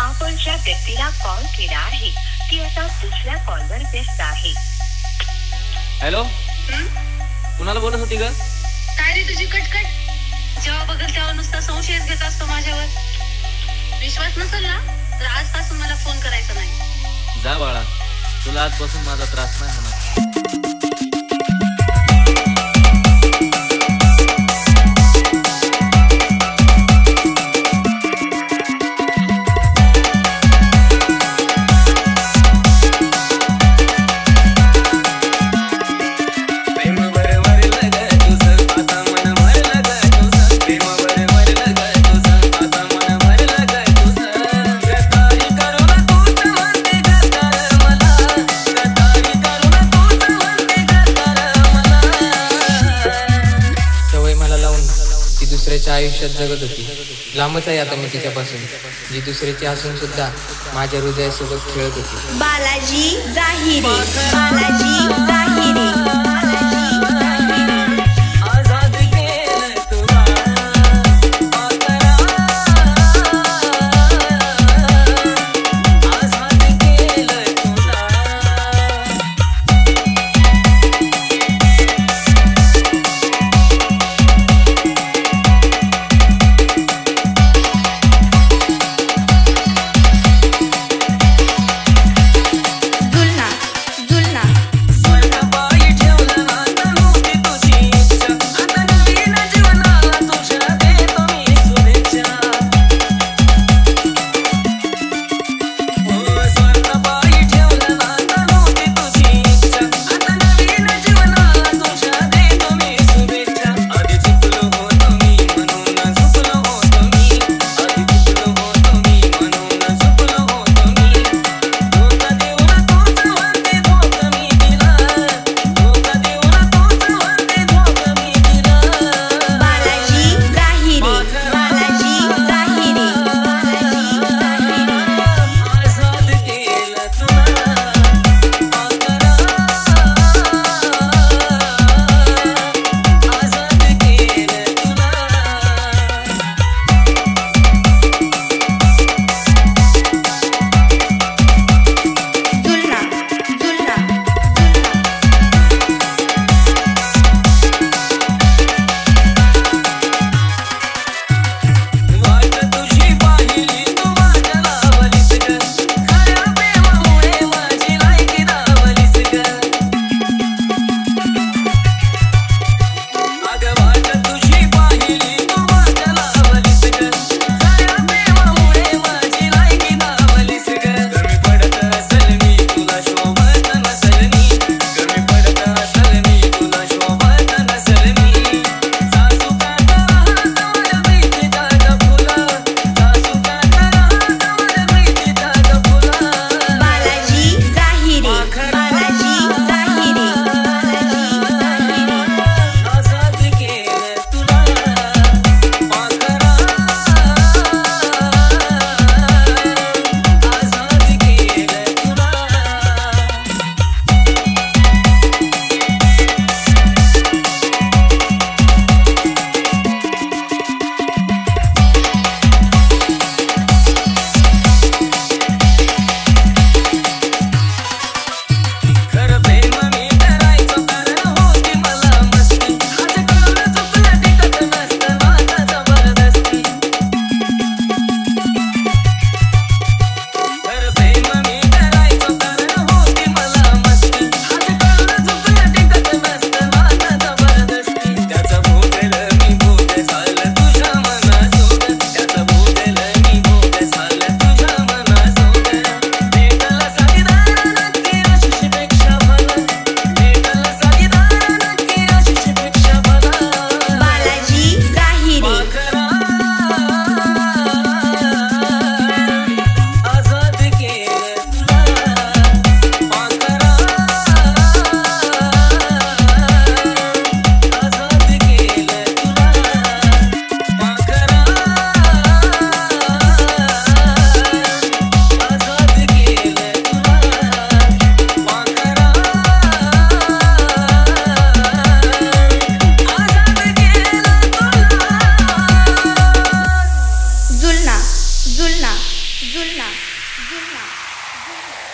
आपण ज्या व्यक्तीला कॉल केला आहे ती आता दुसऱ्या कॉलवर व्यस्त आहे. हॅलो, कुणाला बोलत होती ग? काय रे तुझी कटकट? जेव्हा बघल तेव्हा नुसता संशयच घेत असतो माझ्यावर. विश्वास नसेल ना तर आजपासून मला फोन करायचा नाही. जा बाळा, तुला आजपासून माझा त्रास नाही होणार. दुसऱ्याच्या आयुष्यात जगत होती. लांबच आहे आता मी तिच्यापासून, जी दुसऱ्याची असून सुद्धा माझ्या हृदयासोबत खेळत होती. बालाजी जाहिरे, बालाजी जाहिरे. जुलना जुलना जुलना जुलना